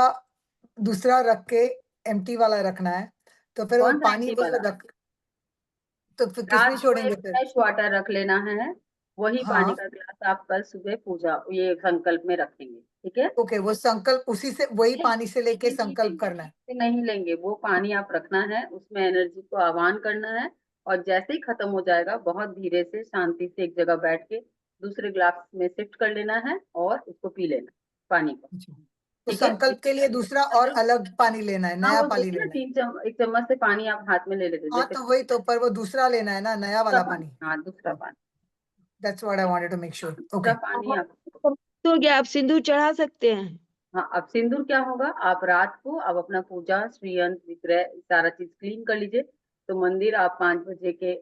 दूसरा रख के एम्प्टी वाला रखना है, तो फिर वो कौन सा पानी एंटी वो वाला? रख, तो फिर रात किसमें को एक छोड़ेंगे फिर? फ्रेश वाटर रख लेना है, वही पानी हाँ, का गिलास आप कल सुबह पूजा ये संकल्प में रखेंगे, ठीक है। ओके, वो संकल्प उसी से, वही नहीं पानी से लेके नहीं नहीं संकल्प नहीं, करना है। से नहीं लेंगे, वो पानी आप रखना है, उसमें एनर्जी को आह्वान करना है। और जैसे ही खत्म हो जाएगा, बहुत धीरे से शांति से एक जगह बैठ के दूसरे ग्लास में शिफ्ट कर लेना है और उसको पी लेना पानी को, अच्छा। तो ठीक है। संकल्प के लिए दूसरा और अलग पानी लेना है, हाँ नया वो पानी देखिए ना, लेना है। एक चम्मच से पानी आप हाथ में ले लेते हैं, हाँ जैसे तो वही तो, पर वो दूसरा लेना है ना, नया दूसरा वाला पानी, पानी। हाँ दूसरा पानी, that's what I wanted to make sure. दूसरा ओके। पानी आप। तो क्या आप सिंदूर चढ़ा सकते हैं? हाँ अब सिंदूर क्या होगा, आप रात को अब अपना पूजा श्रीयंत्र विग्रह सारा चीज क्लीन कर लीजिए। तो मंदिर आप 5 बजे के,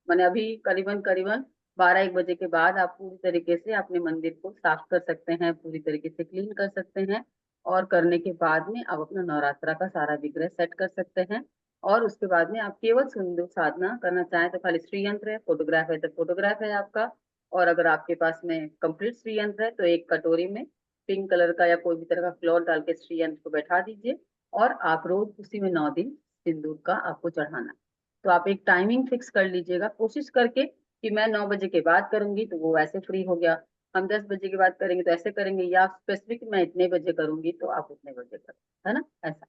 मैंने अभी करीबन करीबन 12-1 बजे के बाद आप पूरी तरीके से अपने मंदिर को साफ कर सकते हैं, पूरी तरीके से क्लीन कर सकते हैं। और करने के बाद में आप अपना नवरात्रा का सारा विग्रह सेट कर सकते हैं। और उसके बाद में आप केवल सिंदूर साधना करना चाहें तो खाली श्रीयंत्र है, फोटोग्राफ है तो फोटोग्राफ है आपका। और अगर आपके पास में कंप्लीट श्रीयंत्र है तो एक कटोरी में पिंक कलर का या कोई भी तरह का क्लॉथ डाल के श्रीयंत्र को बैठा दीजिए। और आप रोज उसी में 9 दिन सिंदूर का आपको चढ़ाना है। तो आप एक टाइमिंग फिक्स कर लीजिएगा, कोशिश करके कि मैं 9 बजे के बाद करूंगी तो वो ऐसे फ्री हो गया, हम 10 बजे के बाद करेंगे तो ऐसे करेंगे, या स्पेसिफिक मैं इतने बजे करूंगी तो आप उतने बजे करें, है ना, ऐसा।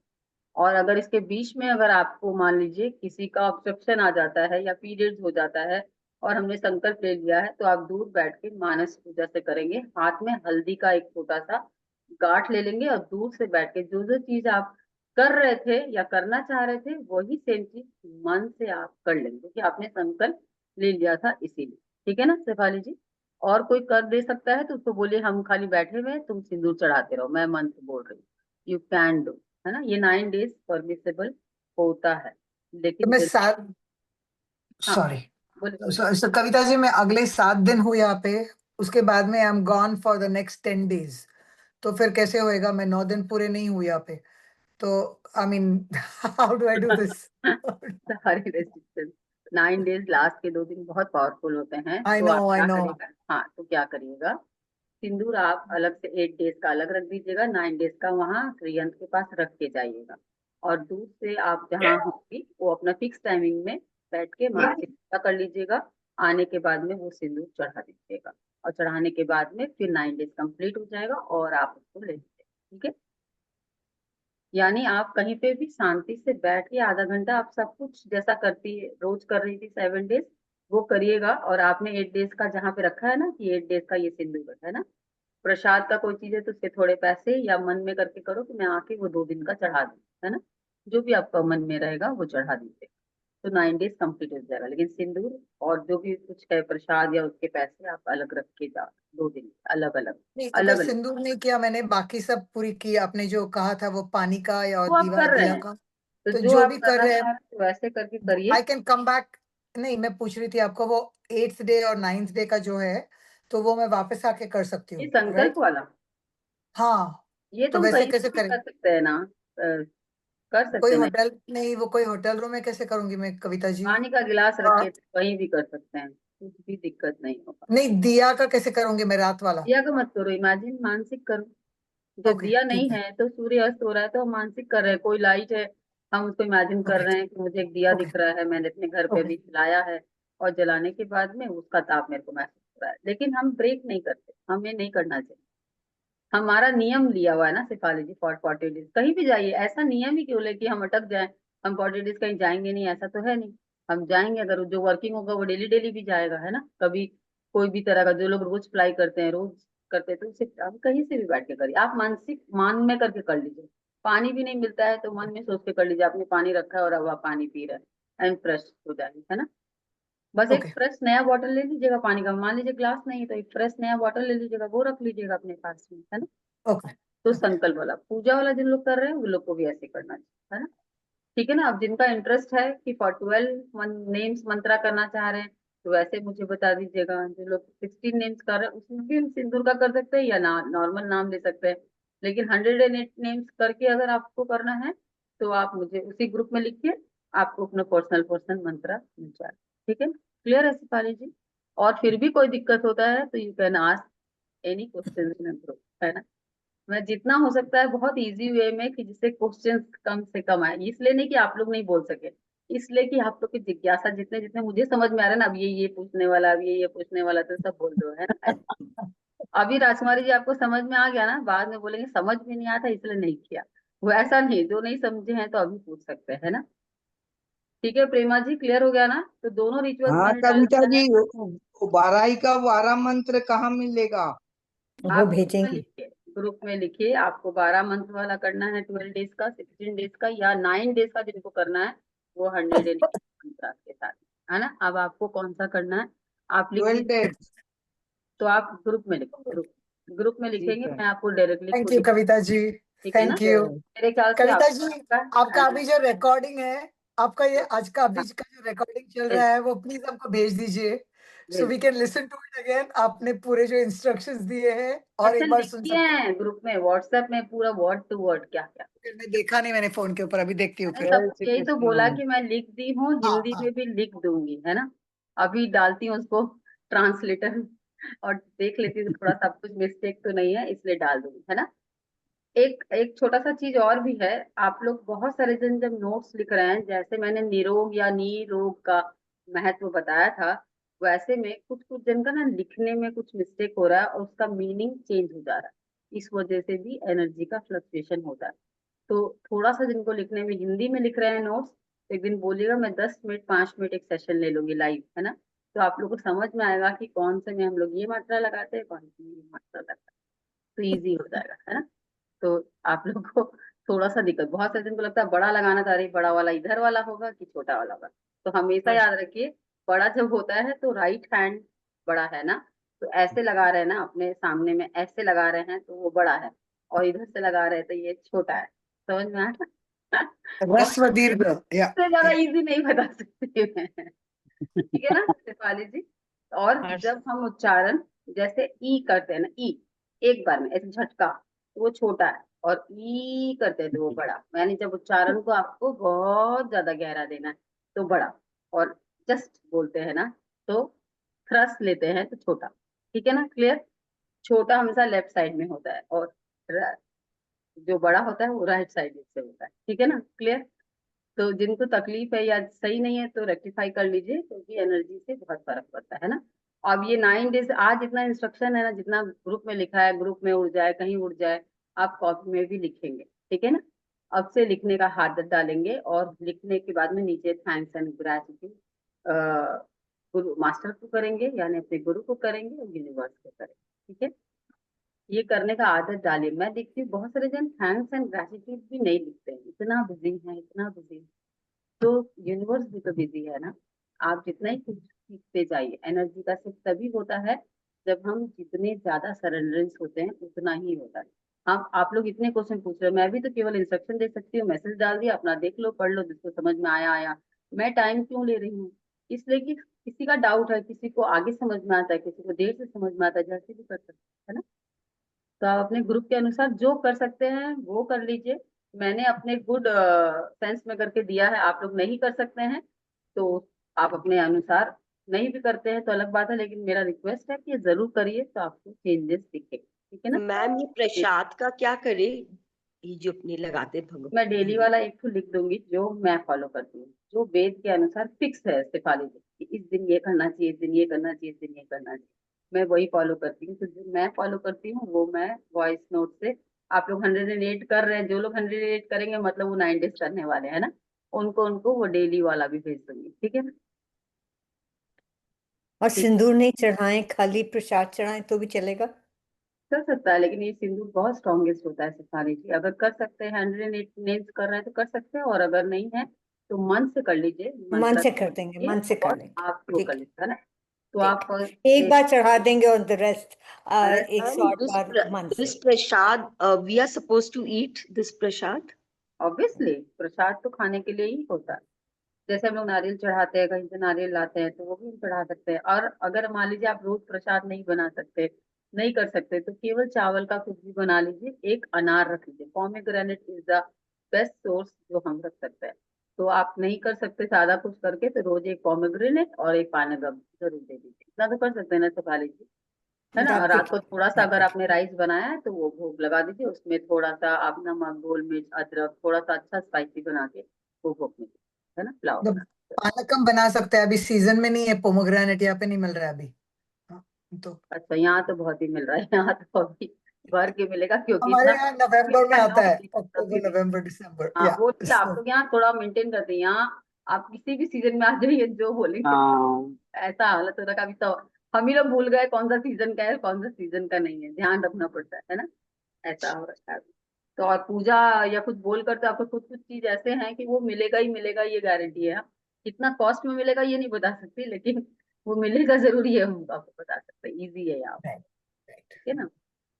और अगर इसके बीच में अगर आपको मान लीजिए किसी का ऑब्स्ट्रक्शन आ जाता है या पीरियड्स हो जाता है और हमने संकल्प ले लिया है, तो आप दूर बैठ के मानस पूजा से करेंगे, हाथ में हल्दी का एक छोटा सा गांठ ले लेंगे और दूर से बैठ के जो जो चीज आप कर रहे थे या करना चाह रहे थे वही सेम चीज मन से आप कर लेंगे, क्योंकि आपने संकल्प ले लिया था इसीलिए। ठीक है ना शेफाली जी। और कोई कर दे सकता है तो उसको बोलिए हम खाली बैठे हुए हैं, तुम सिंदूर चढ़ाते रहो, मैं मंत्र बोल रही हूँ, यू कैन डू, है ना। ये 9 डेज परमिसेबल होता है, तो लेकिन मैं जब। 7, हाँ सॉरी, बोले बोले। so कविता जी, मैं अगले 7 दिन हूँ यहाँ पे, उसके बाद में I am gone for the next 10 days. तो फिर कैसे होएगा? मैं 9 दिन पूरे नहीं हूँ यहाँ पे, तो I mean how do I do this? सारी रेस्ट्रिक्शन, 9 डेज लास्ट के 2 दिन बहुत पावरफुल होते हैं, आई तो नो, आप आई क्या नो। करिएगा, हाँ तो क्या करिएगा, सिंदूर आप अलग से 8 डेज का अलग रख दीजिएगा, 9 डेज का वहाँ श्रीयंत्र के पास रख के जाइएगा। और दूर से आप जहाँ होंगी वो अपना फिक्स टाइमिंग में बैठ के माँ से पूजा कर लीजिएगा। आने के बाद में वो सिंदूर चढ़ा दीजिएगा, और चढ़ाने के बाद में फिर 9 डेज कंप्लीट हो जाएगा और आप उसको ले लीजिए, ठीक है। यानी आप कहीं पे भी शांति से बैठ के आधा घंटा आप सब कुछ जैसा करती है रोज कर रही थी 7 डेज, वो करिएगा। और आपने 8 डेज का जहाँ पे रखा है ना कि 8 डेज का ये सिंदूर है ना, प्रसाद का कोई चीज है तो उसके थोड़े पैसे या मन में करके करो कि मैं आके वो 2 दिन का चढ़ा दूँ, है ना। जो भी आपका मन में रहेगा वो चढ़ा दीजिए, तो 9 डेज कंप्लीट हो जाएगा। लेकिन सिंदूर और जो भी कुछ है प्रसाद या उसके पैसे आप अलग रख के जाओ, 2 दिन अलग अलग, नहीं, अगर अलग अलग। सिंदूर नहीं किया मैंने, बाकी सब पूरी की, आपने जो कहा था वो पानी का या वो आप दीवा कर रहे दिया हैं, का, तो तो जो जो आप भी कर करना रहे चाह रहे हैं वैसे करके करिए। I can come back. नहीं, मैं पूछ रही थी आपको, वो 8th डे और 9th डे का जो है, तो वो मैं वापस आके कर सकती ये हूँ, संकल्प राइट? वाला, हाँ, ये तो तो हम वैसे कहीं कैसे भी करें? कर सकते हैं ना। कर सकते कोई हैं। होटल नहीं, वो कोई होटल रूम में कैसे करूंगी मैं कविता जी? पानी का गिलास रख हाँ, के वहीं भी कर सकते हैं, कुछ भी दिक्कत नहीं होगा। नहीं दिया का कैसे करूंगी मैं रात वाला? दिया का मत करो, इमेजिन मानसिक करो। जब ओके दिया नहीं ठीक है। है तो सूर्य अस्त हो रहा है तो हम मानसिक कर रहे हैं, कोई लाइट है, हम उसको इमेजिन कर ओके रहे हैं कि मुझे एक दिया ओके दिख रहा है, मैंने अपने घर पे ओके भी जलाया है, और जलाने के बाद में उसका ताप मेरे को महसूस हो रहा है, लेकिन हम ब्रेक नहीं करते, हमें नहीं करना चाहिए। हमारा नियम लिया हुआ है ना सिफाली जी, फॉर 40 डेज कहीं भी जाइए, ऐसा नियम ही क्यों ले कि हम अटक जाए, हम 40 डेज कहीं जाएंगे नहीं, ऐसा तो है नहीं। हम जाएंगे, अगर जो वर्किंग होगा वो डेली डेली भी जाएगा, है ना। कभी कोई भी तरह का, जो लोग रोज फ्लाई करते हैं, रोज करते हैं, तो उसे आप कहीं से भी बैठ के करिए, आप मानसिक मान में करके कर लीजिए। पानी भी नहीं मिलता है तो मन में सोच के कर लीजिए, आपने पानी रखा है और अब आप पानी पी रहे हैं, एंड फ्रेश हो जाएंगे, है ना। बस एक ओके फ्रेश नया बॉटल ले लीजिएगा पानी का, मान लीजिए ग्लास नहीं है तो एक फ्रेश नया बॉटल ले लीजिएगा, वो रख लीजिएगा अपने पास में, है ना। ओके तो ओके संकल्प वाला पूजा वाला जिन लोग कर रहे हैं वो लोग को भी ऐसे करना चाहिए, है ना। ठीक है ना। अब जिनका इंटरेस्ट है कि फॉर 12 नेम्स मंत्रा करना चाह रहे हैं, तो वैसे मुझे बता दीजिएगा। जो लोग 16 नेम्स कर रहे हैं उसमें भी हम सिंदूर का कर सकते हैं या नॉर्मल नाम ले सकते हैं, लेकिन 108 नेम्स करके अगर आपको करना है तो आप मुझे उसी ग्रुप में लिखिए, आपको अपना पर्सनल मंत्रा मिल जाए। ठीक है, क्लियर है शिफाली जी। और फिर भी कोई दिक्कत होता है तो you can ask any question in group, है ना। मैं जितना हो सकता है बहुत इजी वे में, कि जिससे क्वेश्चंस कम से कम आए, इसलिए नहीं कि आप लोग नहीं बोल सके, इसलिए कि आप लोग की जिज्ञासा जितने जितने मुझे समझ में आ रहा है ना, अब ये पूछने वाला, अब ये पूछने वाला, तो सब बोल दो, है ना। अभी राजकुमारी जी आपको समझ में आ गया ना, बाद में बोलेंगे समझ में नहीं आता इसलिए नहीं किया, वो ऐसा नहीं, जो नहीं समझे हैं तो अभी पूछ सकते हैं ना। ठीक है प्रेमा जी, क्लियर हो गया ना। तो दोनों रिचुअल्स हाँ मैंने डाल कविता दिया है। जी, वो बाराही का 12 मंत्र कहाँ मिलेगा? वो आप भेजेंगे। ग्रुप में लिखिए, आपको 12 मंथ वाला करना है 12 डेज का, 16 डेज का, या 9 डेज का जिनको करना है वो 100 के साथ, है ना। अब आपको कौन सा करना है आप लिख 12 दीजिए। डेज तो आप ग्रुप में लिखो, ग्रुप में ठीक लिखेंगे, है। मैं आपको डायरेक्टली थैंक खुद यू ही, कविता जी। ठीक है ना। थैंक यू मेरे ख्याल से कविता जी। आपका आपका अभी जो रिकॉर्डिंग है, आपका ये आज का अभी हाँ, का जो रिकॉर्डिंग चल रहा है वो प्लीज हमको भेज दीजिए, सो भेज वी दो। Can listen to it again. आपने पूरे जो इंस्ट्रक्शंस दिए हैं और ऐसे एक बार सुन लिखिए सकते हैं ग्रुप में, व्हाट्सएप में पूरा वर्ड टू वर्ड क्या क्या। हैं? मैं देखा नहीं, मैंने फोन के ऊपर, अभी देखती हूँ मैंने फिर। सब जय श्री यही तो बोला कृष्ण। कि मैं लिख दी हूँ, हाँ हिंदी हाँ में भी लिख दूंगी, है ना। अभी डालती हूँ उसको ट्रांसलेटर, और देख लेती हूँ थोड़ा सा कुछ मिस्टेक तो नहीं है, इसलिए डाल दूंगी, है ना। एक एक छोटा सा चीज और भी है, आप लोग बहुत सारे जन जब नोट्स लिख रहे हैं, जैसे मैंने निरोग या निरोग का महत्व बताया था, वैसे में कुछ कुछ जन का ना लिखने में कुछ मिस्टेक हो रहा है और उसका मीनिंग चेंज हो जा रहा है, इस वजह से भी एनर्जी का फ्लक्चुएशन होता है। तो थोड़ा सा जिनको लिखने में, हिंदी में लिख रहे हैं नोट्स, एक दिन बोलिएगा मैं 10 मिनट 5 मिनट एक सेशन ले लूंगी लाइव, है ना। तो आप लोग को समझ में आएगा कि कौन से में हम लोग ये मात्रा लगाते हैं, कौन से में ये मात्रा लगाते हैं, तो इजी हो जाएगा, है ना। तो आप लोग को थोड़ा सा दिक्कत, बहुत सारे दिन को लगता है बड़ा लगाना था, अरे बड़ा वाला इधर वाला होगा कि छोटा वाला होगा, तो हमेशा याद रखिए, बड़ा जब होता है तो राइट हैंड बड़ा है ना, तो ऐसे लगा रहे हैं ना, अपने सामने में ऐसे लगा रहे हैं तो वो बड़ा है, और इधर से लगा रहे हैं तो ये छोटा है, समझ में आया। और रस्व दीर्घ या इससे ज्यादा इजी नहीं बता सकती मैं, ठीक है ना शिफाली जी। और जब हम उच्चारण जैसे ई करते हैं ना, ई एक बार में ऐसे झटका, तो वो छोटा है, और ई करते हैं तो वो बड़ा, यानी जब उच्चारण को आपको बहुत ज्यादा गहरा देना है तो बड़ा, और जस्ट बोलते हैं ना तो थ्रस लेते हैं तो छोटा, ठीक है ना, क्लियर। छोटा हमेशा लेफ्ट साइड में होता है, और जो बड़ा होता है वो राइट साइड से होता है, ठीक है ना, क्लियर। तो जिनको तकलीफ है या सही नहीं है तो रेक्टिफाई कर लीजिए, क्योंकि एनर्जी से बहुत फर्क पड़ता है ना। अब ये 9 डेज, आज जितना इंस्ट्रक्शन है ना, जितना ग्रुप में लिखा है, ग्रुप में उड़ जाए कहीं उड़ जाए, आप कॉपी में भी लिखेंगे, ठीक है ना। अब से लिखने का आदत डालेंगे, और लिखने के बाद में नीचे thanks and gratitude Guru master को करेंगे, यानी अपने गुरु को करेंगे और यूनिवर्स को करेंगे, ठीक है। ये करने का आदत डालिए। मैं देखती हूँ बहुत सारे जन थैंक्स एंड ग्रेटिट्यूड भी नहीं लिखते हैं, इतना बिजी है, इतना बिजी। तो यूनिवर्स भी तो बिजी है ना। आप जितना ही कुछ सीखते जाइए, एनर्जी का सिर्फ तभी होता है जब हम जितने ज्यादा सरेंडरेंस होते हैं उतना ही होता है। हम आप लोग इतने क्वेश्चन पूछ रहे हो, मैं भी तो केवल इंस्ट्रक्शन दे सकती हूँ, मैसेज डाल दिया, अपना देख लो पढ़ लो, जिसको समझ में आया आया। मैं टाइम क्यों ले रही हूँ, इसलिए कि किसी का डाउट है, किसी को आगे समझ में आता है, किसी को देर से समझ में आता है, जैसे भी कर सकते हैं, है ना। तो आप अपने ग्रुप के अनुसार जो कर सकते हैं वो कर लीजिए, मैंने अपने गुड सेंस में करके दिया है, आप लोग नहीं कर सकते हैं तो आप अपने अनुसार नहीं भी करते हैं तो अलग बात है, लेकिन मेरा रिक्वेस्ट है कि ये जरूर करिए तो आपको चेंजेस दिखे, ठीक है ना। मैम ये प्रसाद का क्या करे, ये जो अपने लगाते भगवान? मैं डेली वाला एक तो लिख दूंगी जो मैं फॉलो करती हूँ, जो वेद के अनुसार फिक्स है सिफारिश कि इस दिन ये करना चाहिए, इस दिन ये करना चाहिए, इस दिन ये करना चाहिए, मैं वही फॉलो करती हूँ। तो जो मैं फॉलो करती हूँ वो मैं वॉइस नोट से, आप लोग 108 कर रहे हैं, जो लोग 108 करेंगे मतलब वो 9 डेज करने वाले हैं ना, उनको उनको वो डेली वाला भी भेज दूंगी, ठीक है ना। और ठीक, सिंदूर नहीं चढ़ाएं, खाली प्रसाद चढ़ाएं तो भी चलेगा? कर सकता है, लेकिन ये सिंदूर बहुत स्ट्रॉन्गेस्ट होता है सिफारिश की, अगर कर सकते हैं 108 नेल्स कर रहे हैं तो कर सकते हैं, और अगर नहीं है तो मन से कर लीजिए, मन मंत्र से कर देंगे, लीजिए मन से कर और लेंगे। आप वो ठीक कर है, लीजिए, है ना। तो ठीक आप है। एक बार चढ़ा देंगे और द रेस्ट रेस्ट 108 बार मन दिस से। prasad, we are supposed to eat this prasad? Obviously प्रसाद तो खाने के लिए ही होता है, जैसे हम लोग नारियल चढ़ाते हैं, कहीं से नारियल लाते हैं तो वो भी हम चढ़ा सकते हैं। और अगर मान लीजिए आप रोज प्रसाद नहीं बना सकते, नहीं कर सकते, तो केवल चावल का कुछ भी बना लीजिए, एक अनार रख लीजिए, पॉमेग्रेनेट इज द बेस्ट सोर्स जो हम रख सकते हैं। तो आप नहीं कर सकते सादा कुछ करके तो रोज एक पॉमेग्रेनेट और एक पानेगम जरूर दे दीजिए, इतना तो कर सकते हैं ना, सिखा लीजिए, है ना। और रख रात को थोड़ा सा अगर देंगे। आपने राइस बनाया है तो वो भोग लगा दीजिए, उसमें थोड़ा सा आप नमक, गोल मिर्च, अदरक, थोड़ा सा अच्छा स्पाइसी बना के वो भोग में दीजिए, है ना, पुलाव तो बना के। पानकम बना सकते हैं, अभी सीजन में नहीं है, पोमोग्रेनेट यहाँ पे नहीं मिल रहा है अभी। हाँ, तो अच्छा, यहाँ तो बहुत ही मिल रहा है, यहाँ तो अभी भर के मिलेगा क्योंकि हमारे इतना यहाँ नवंबर में आता है, अभी अक्टूबर भी। नवंबर दिसंबर, हाँ या वो ठीक है, आप लोग यहाँ थोड़ा मेंटेन करते हैं, यहाँ आप किसी भी सीजन में आ जाइए जो बोलेंगे, हाँ ऐसा हालत हो रहा है अभी तो। हम ही लोग भूल गए कौन सा सीजन का है, कौन सा सीजन का नहीं है, ध्यान रखना पड़ता है ना, ऐसा हो रखा है अभी। तो और पूजा या कुछ बोल कर तो आपको कुछ कुछ चीज ऐसे हैं कि वो मिलेगा ही मिलेगा, ये गारंटी है। कितना कॉस्ट में मिलेगा ये नहीं बता सकती, लेकिन वो मिलेगा जरूरी है, हम आपको बता सकते हैं, इजी है यहाँ, ठीक है ना।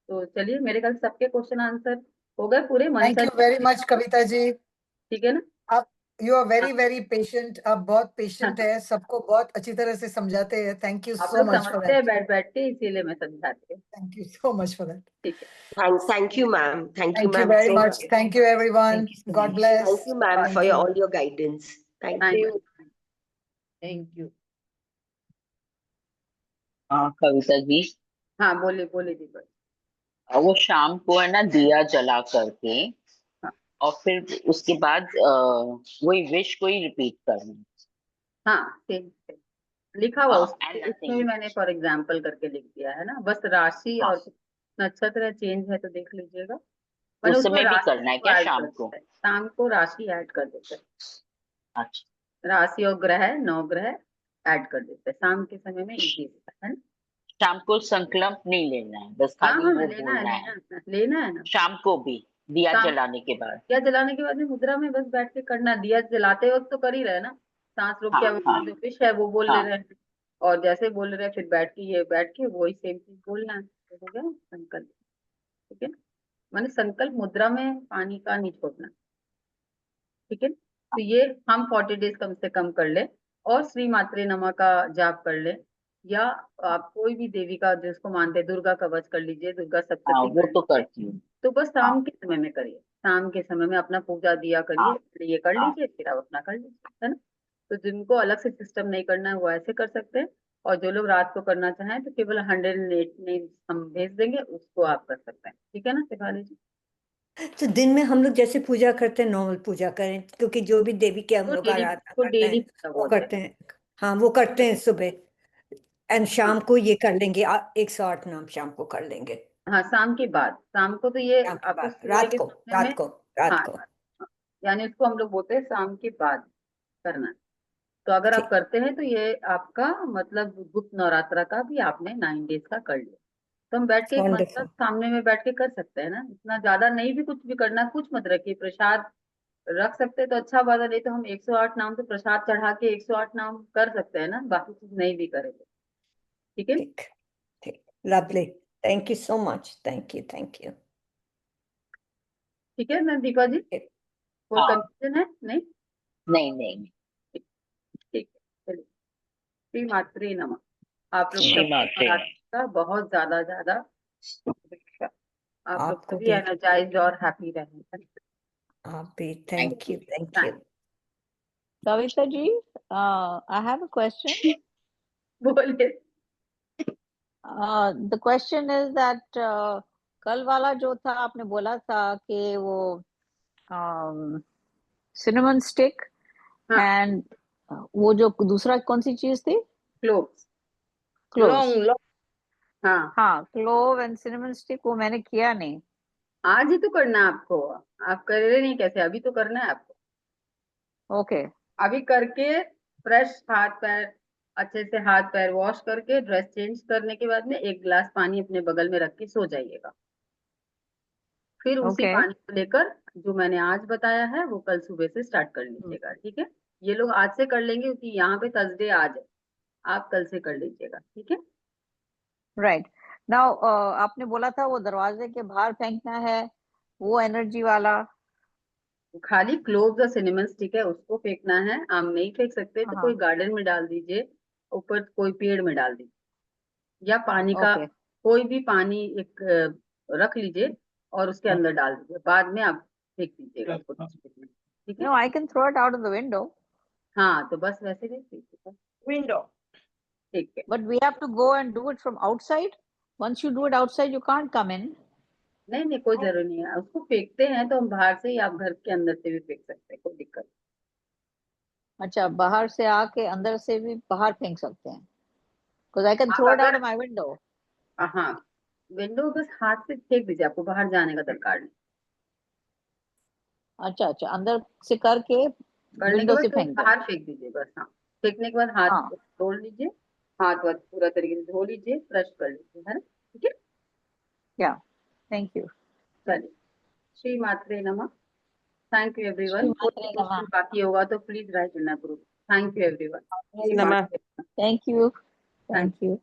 तो चलिए, मेरे ख्याल से सबके क्वेश्चन आंसर हो गए पूरे मन थैंक से, you very much Kavita ji. ठीक है ना। आप यू आर हाँ, वेरी वेरी पेशेंट, आप बहुत पेशेंट हाँ, है, सबको बहुत अच्छी तरह से समझाते हैं। थैंक यू आप सो लोग मच फॉर समझते हैं दैट। बैठ बैठ के, इसीलिए मैं समझाती हूँ, thank you so much for that. ठीक है। Thank you, ma'am. Thank you, thank you ma'am. Very So, much, thank you everyone, thank you so God much. Bless. thank you, ma'am, for thank you. all your guidance. Thank thank you. You, thank you. हाँ कविता जी, हाँ बोलिए बोलिए दीपक। वो शाम को है ना दिया जला करके, हाँ, और फिर उसके बाद वही विश को ही रिपीट करना। हाँ सेम सेम लिखा हुआ हाँ उसमें, एंड उसमें भी नथिंग। मैंने फॉर एग्जाम्पल करके लिख दिया है ना, बस राशि हाँ और नक्षत्र चेंज है तो देख लीजिएगा, मैंने उस उसमें समय भी राशि करना है को क्या ऐड कर शाम को? देते हैं, शाम को राशि ऐड कर देते हैं, अच्छा। राशि और ग्रह, नौ ग्रह ऐड कर देते हैं शाम के समय में, इजी होता है ना। शाम को संकल्प नहीं लेना है, बस हाँ खाली हाँ वो लेना है, बोलना लेना है। है, लेना है ना। शाम को भी दिया शाम जलाने के बाद। दिया जलाने के बाद में मुद्रा में बस बैठ के करना है। दिया जलाते वक्त तो कर ही रहे हैं ना, सांस रोक के हाँ हम अपना हाँ जो विश है वो बोल ले हाँ। रहे हैं, और जैसे बोल रहे हैं फिर बैठ के वही सेम चीज बोलना है, तो हो गया संकल्प, ठीक है। मैंने संकल्प मुद्रा में पानी का नहीं छोड़ना, ठीक है। तो ये हम 40 डेज कम से कम कर ले, और श्री मात्रे नमा का जाप कर ले, या आप कोई भी देवी का जिसको मानते हैं, दुर्गा कवच कर लीजिए, दुर्गा हाँ सप्तशती वो कर तो लीजिए। करती हूँ। तो बस हाँ शाम के समय में करिए, शाम के समय में अपना पूजा दिया करिए, हाँ फिर ये कर हाँ। लीजिए, फिर आप अपना कर लीजिए, है ना। तो जिनको अलग से सिस्टम नहीं करना है वो ऐसे कर सकते हैं, और जो लोग रात को करना चाहें तो केवल 108 नेम्स हम भेज देंगे, उसको आप कर सकते हैं, ठीक है ना शिफाली जी। तो दिन में हम लोग जैसे पूजा करते हैं नॉर्मल पूजा करें, क्योंकि जो भी देवी के हम लोग आराधना तो करते डेली हैं पूजा वो बोलते हैं। करते हैं। हाँ वो करते हैं सुबह, एंड हाँ शाम को ये कर लेंगे, 108 नाम शाम को कर लेंगे। हाँ, शाम के बाद, शाम को तो ये शाम के आपको बाद, सूर्य के सामने में, रात को, रात हाँ को। हाँ, यानी उसको हम लोग बोलते हैं शाम के बाद करना है। तो अगर आप ठीक, करते हैं तो ये आपका मतलब गुप्त नवरात्रा का भी आपने 9 डेज का कर लिया। तो हम बैठ के एक मंत्र वंडरफुल। सामने में बैठ के कर सकते हैं ना, इतना ज्यादा नहीं भी कुछ भी करना, कुछ मत रखिए, प्रसाद रख सकते हैं तो अच्छा बात है, नहीं तो हम 108 नाम से प्रसाद चढ़ा के 108 नाम कर सकते हैं ना, बाकी चीज नहीं भी करेंगे, ठीक है। ठीक, ठीक, lovely. Thank you so much, thank you, thank you. ठीक है ना दीपा जी, कोई हाँ कंफ्यूजन है नहीं? नहीं नहीं। ठीक, ठीक है, चलिए, श्री मात्रे नमः। आप लोग श्री सबको माते। नवरात्रि का बहुत ज्यादा ज्यादा शुभेच्छा। आप लोग आपको सभी भी। एनर्जाइज और हैप्पी रहें। आप भी thank you thank you. Kavita ji, I have a question. बोलिए। The question is that कल वाला जो था आपने बोला था कि वो cinnamon stick हाँ। and वो जो दूसरा कौन सी चीज थी? क्लोव्स। Cloves. लौंग। हाँ, हाँ, clove and cinnamon stick वो मैंने किया नहीं। आज ही तो करना है आपको। आप कर रहे नहीं कैसे? अभी तो करना है आपको। ओके अभी करके फ्रेश हाथ पैर अच्छे से हाथ पैर वॉश करके ड्रेस चेंज करने के बाद में 1 गिलास पानी अपने बगल में रख के सो जाइएगा। फिर उसी ओके पानी को लेकर जो मैंने आज बताया है वो कल सुबह से स्टार्ट कर लीजिएगा। ठीक है, ये लोग आज से कर लेंगे क्योंकि यहाँ पे थर्सडे आज है। आप कल से कर लीजिएगा। ठीक है, राइट। नाउ आपने बोला था वो दरवाजे के बाहर फेंकना है वो एनर्जी वाला। खाली क्लोव्स और सिनेमन स्टिक है उसको फेंकना है। आम नहीं फेंक सकते तो हाँ कोई गार्डन में डाल दीजिए, ऊपर कोई पेड़ में डाल दीजिए, या पानी का ओके कोई भी पानी एक रख लीजिए और उसके अंदर डाल दीजिए। बाद में आप फेंक दीजिएगा उसको डस्टबिन में। ठीक है, no I can throw it out of the window हाँ तो बस वैसे ही फेंकिएगा। विंडो। ठीक है, but we have to go and do it from outside. Once you do it outside you can't come in. नहीं नहीं कोई जरूरी नहीं है। उसको फेंकते हैं तो हम बाहर से या आप घर के अंदर से भी फेंक सकते हैं, कोई दिक्कत नहीं। अच्छा, बाहर से आके अंदर से भी बाहर फेंक सकते हैं। बिकॉज़ आई कैन आप थ्रो इट आउट अगर ऑफ माय विंडो। हाँ विंडो बस हाथ से फेंक दीजिए, आपको बाहर जाने का दरकार नहीं। अच्छा अच्छा, अंदर से करके करने के विंडो बाद से तो फेंक दो। बाहर फेंक दीजिए बस। हाँ, फेंकने के बाद हाथ हाँ धो लीजिए, हाथ वाथ पूरा तरीके से धो लीजिए, ब्रश कर लीजिए, है ना? ठीक है, या थैंक यू। चलिए। श्री मात्रे नमः। थैंक यू श्री एवरीवन। कोई मात्रे भी नमः। क्वेश्चन बाकी होगा तो please write in group. Thank you everyone. नमः। Thank you thank thank you.